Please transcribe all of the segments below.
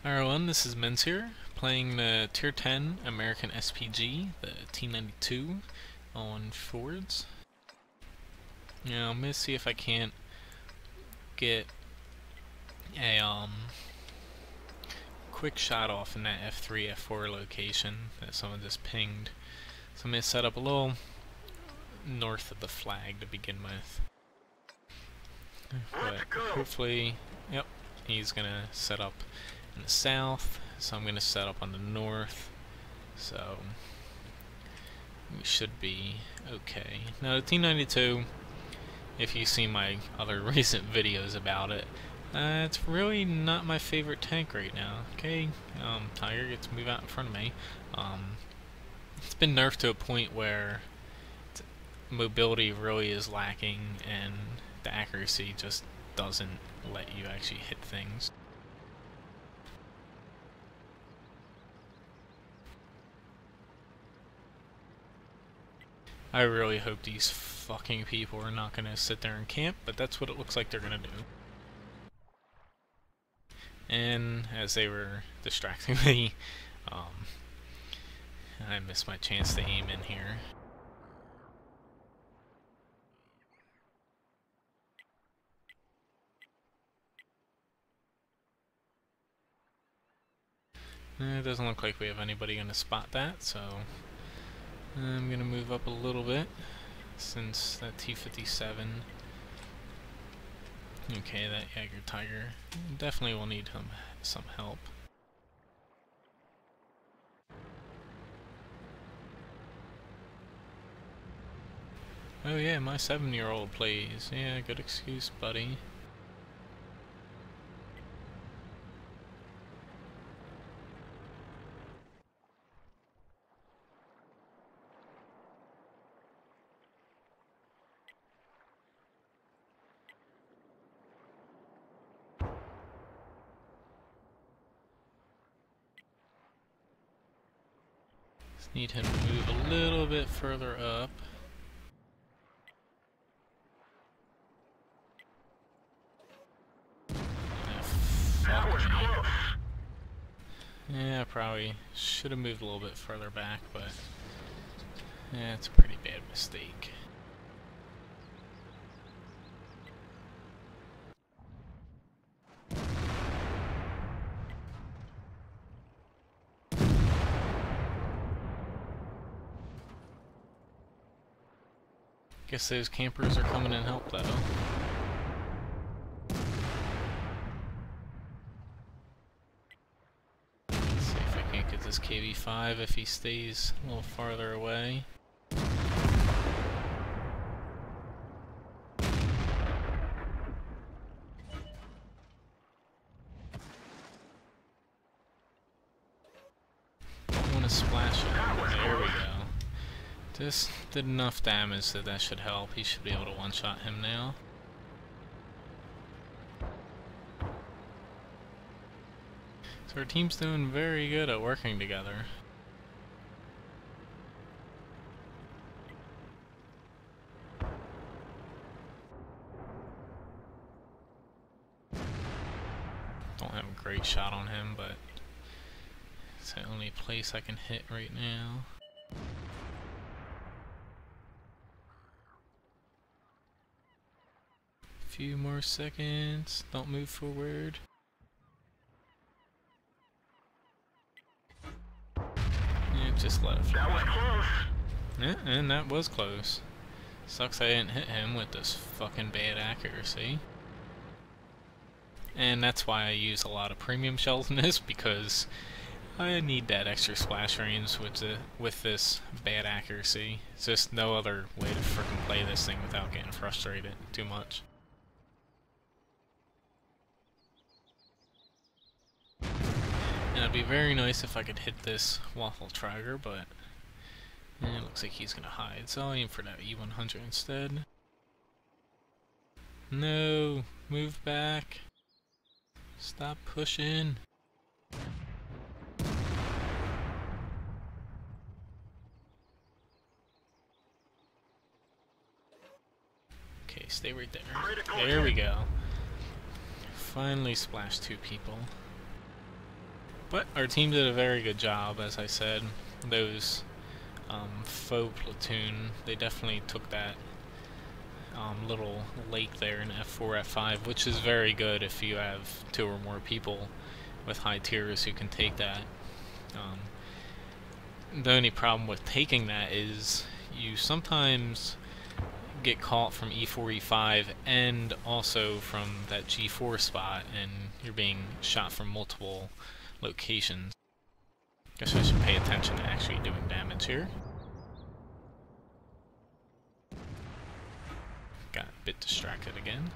Hi everyone, this is Men's here, playing the Tier 10 American SPG, the T92 on Fjords. Now I'm going to see if I can't get a quick shot off in that F3, F4 location that someone just pinged. So I'm going to set up a little north of the flag to begin with. But hopefully, yep, he's going to set up in the south, so I'm going to set up on the north, so we should be okay. Now the T92, if you see my other recent videos about it, it's really not my favorite tank right now. Okay, Tiger gets to move out in front of me. It's been nerfed to a point where mobility really is lacking and the accuracy just doesn't let you actually hit things. I really hope these fucking people are not gonna sit there and camp, but that's what it looks like they're gonna do. And as they were distracting me, I missed my chance to aim in here. It doesn't look like we have anybody gonna spot that, so I'm gonna move up a little bit since that T57. Okay, that Jaeger Tiger definitely will need some help. Oh yeah, my 7-year-old plays. Yeah, good excuse, buddy. Need him to move a little bit further up. That was close. Yeah, probably should have moved a little bit further back, but yeah, it's a pretty bad mistake. Guess those campers are coming in help though. Let's see if I can't get this KV5 if he stays a little farther away. I want to splash him. There we go. Just did enough damage that should help. He should be able to one-shot him now. So our team's doing very good at working together. Don't have a great shot on him, but it's the only place I can hit right now. Few more seconds. Don't move forward. Yeah, just let it fly. That was close. Yeah, and that was close. Sucks I didn't hit him with this fucking bad accuracy. And that's why I use a lot of premium shells in this, because I need that extra splash range with this bad accuracy. It's just no other way to frickin' play this thing without getting frustrated too much. And it'd be very nice if I could hit this waffle trigger, but it looks like he's gonna hide, so I'll aim for that E100 instead. No! Move back! Stop pushing! Okay, stay right there. There we go. Finally splashed 2 people. But our team did a very good job, as I said. Those faux platoon, they definitely took that little lake there in F4, F5, which is very good if you have 2 or more people with high tiers who can take that. The only problem with taking that is you sometimes get caught from E4, E5, and also from that G4 spot, and you're being shot from multiple locations. Guess I should pay attention to actually doing damage here. Got a bit distracted again.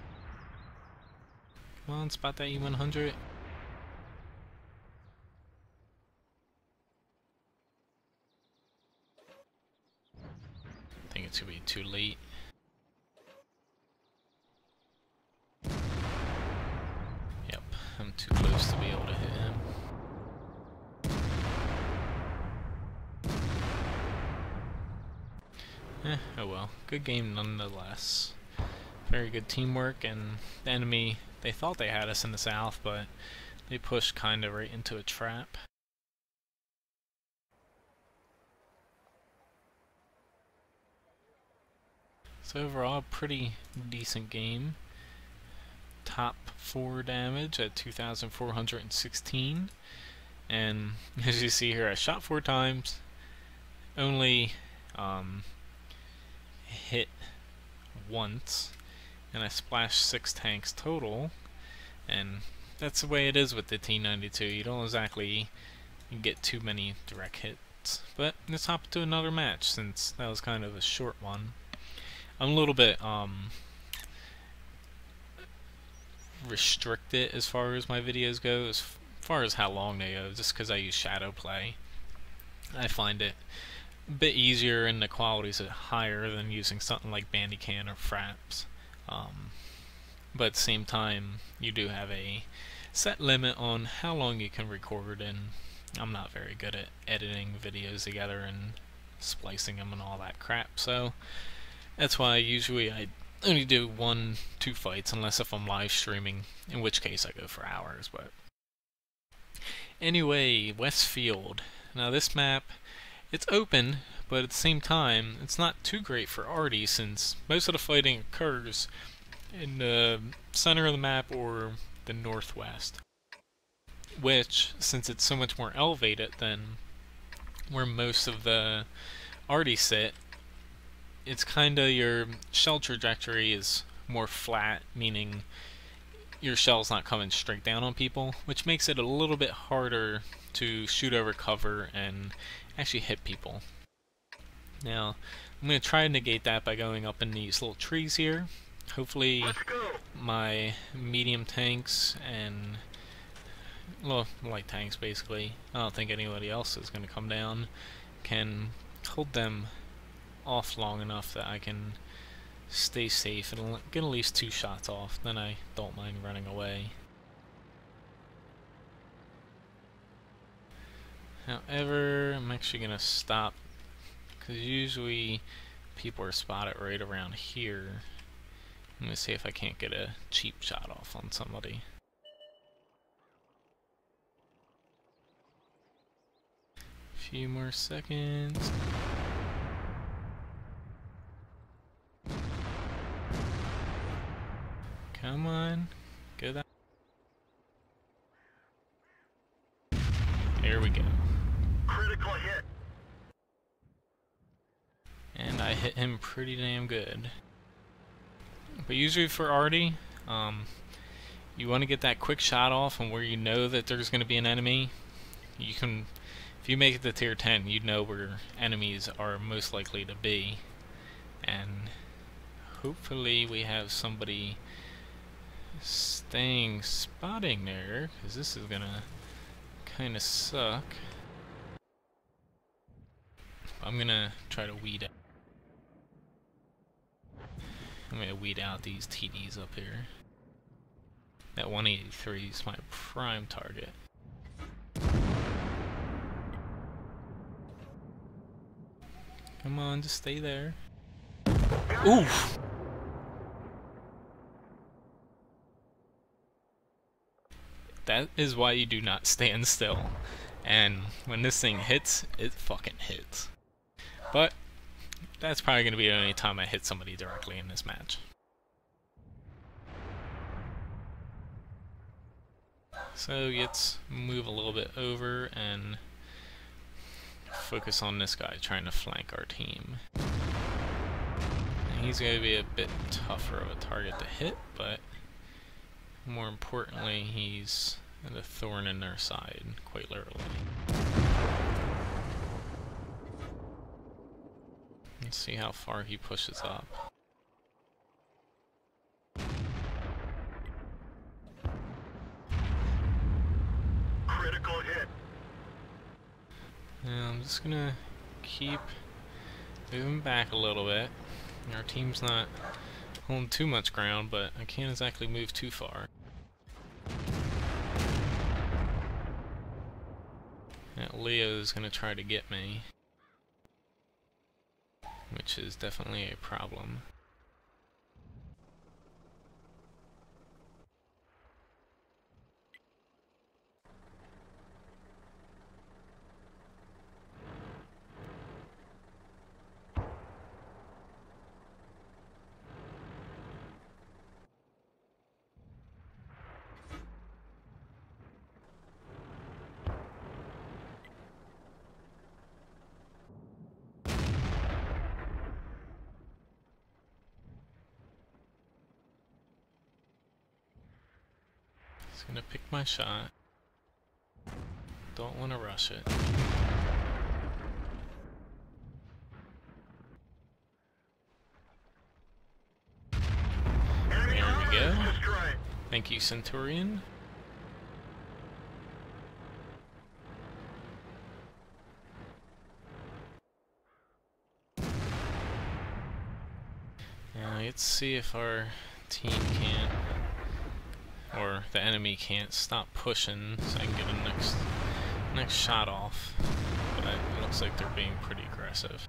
Come on, spot that E100. I think it's gonna be too late. Yep, I'm too close to be able to hit him. Oh well. Good game nonetheless. Very good teamwork, and the enemy, they thought they had us in the south, but they pushed kinda right into a trap. So overall, pretty decent game. Top 4 damage at 2,416. And as you see here, I shot 4 times, only hit once, and I splashed 6 tanks total. And that's the way it is with the T92. You don't exactly get too many direct hits. But let's hop to another match, since that was kind of a short one. I'm a little bit restricted as far as my videos go, as far as how long they go, just because I use shadow play. I find it a bit easier and the quality's higher than using something like Bandicam or Fraps. But at the same time, you do have a set limit on how long you can record, and I'm not very good at editing videos together and splicing them and all that crap, so that's why usually I only do 1-2 fights, unless if I'm live streaming, in which case I go for hours. But anyway, Westfield. Now this map, it's open, but at the same time, it's not too great for arty, since most of the fighting occurs in the center of the map or the northwest. Which, since it's so much more elevated than where most of the arty sit, it's kinda, your shell trajectory is more flat, meaning your shell's not coming straight down on people, which makes it a little bit harder to shoot over cover and actually hit people. Now, I'm going to try to negate that by going up in these little trees here. Hopefully my medium tanks and light tanks, basically, I don't think anybody else is going to come down, can hold them off long enough that I can stay safe and get at least 2 shots off. Then I don't mind running away. However, I'm actually going to stop, because usually people are spotted right around here. I'm going to see if I can't get a cheap shot off on somebody. Few more seconds. Come on, get that. There we go. Critical hit. And I hit him pretty damn good. But usually for arty, you want to get that quick shot off, and where you know that there's going to be an enemy, you can, if you make it to tier 10, you know where enemies are most likely to be. And hopefully we have somebody spotting there, because this is gonna kind of suck. I'm gonna try to weed out. I'm gonna weed out these TDs up here. That 183 is my prime target. Come on, just stay there. Oof! That is why you do not stand still. And when this thing hits, it fucking hits. But that's probably going to be the only time I hit somebody directly in this match. So let's move a little bit over and focus on this guy trying to flank our team. And he's going to be a bit tougher of a target to hit, but more importantly, he's a thorn in their side, quite literally. Let's see how far he pushes up. Critical hit. And I'm just gonna keep moving back a little bit. Our team's not holding too much ground, but I can't exactly move too far. That Leo's gonna try to get me, which is definitely a problem. Just gonna pick my shot. Don't want to rush it. There we go. Thank you, Centurion. Now let's see if our team can't, or the enemy can't stop pushing, so I can get a next shot off. But it looks like they're being pretty aggressive.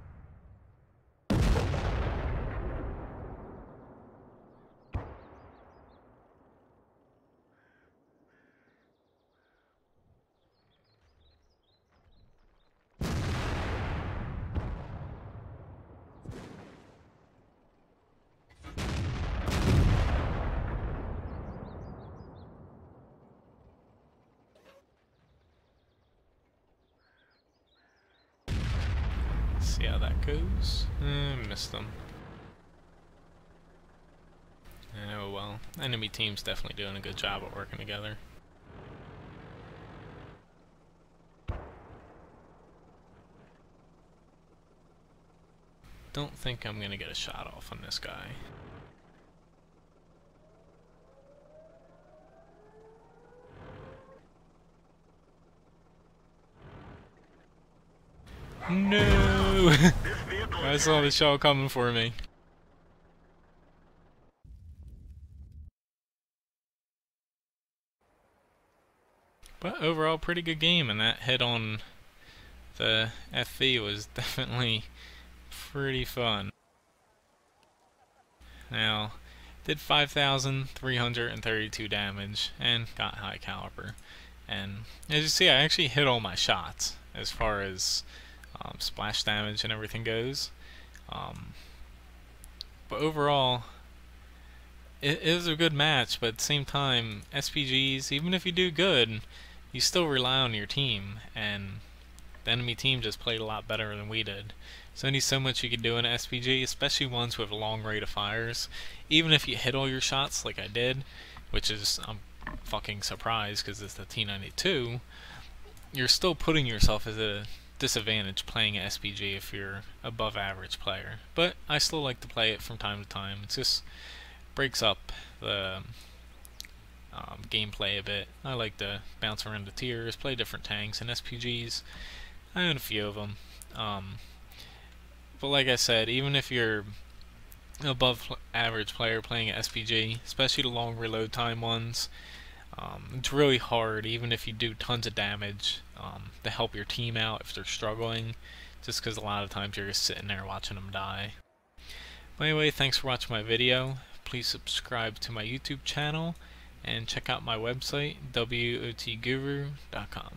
See how that goes. Missed them. Oh well. Enemy team's definitely doing a good job at working together. Don't think I'm gonna get a shot off on this guy. No! I saw the shell coming for me. But overall, pretty good game, and that hit on the FV was definitely pretty fun. Now, did 5,332 damage and got high caliber. And as you see, I actually hit all my shots as far as splash damage and everything goes. But overall, it is a good match, but at the same time, SPGs, even if you do good, you still rely on your team, and the enemy team just played a lot better than we did. There's only so much you can do in an SPG, especially ones with a long rate of fires. Even if you hit all your shots like I did, which is, I'm fucking surprised because it's the T92, you're still putting yourself at a disadvantage playing an SPG if you're above average player. But I still like to play it from time to time. It just breaks up the gameplay a bit. I like to bounce around the tiers, play different tanks and SPGs. I own a few of them. But like I said, even if you're above average player playing an SPG, especially the long reload time ones, it's really hard, even if you do tons of damage, to help your team out if they're struggling, just because a lot of times you're just sitting there watching them die. But anyway, thanks for watching my video. Please subscribe to my YouTube channel, and check out my website, wotguru.com.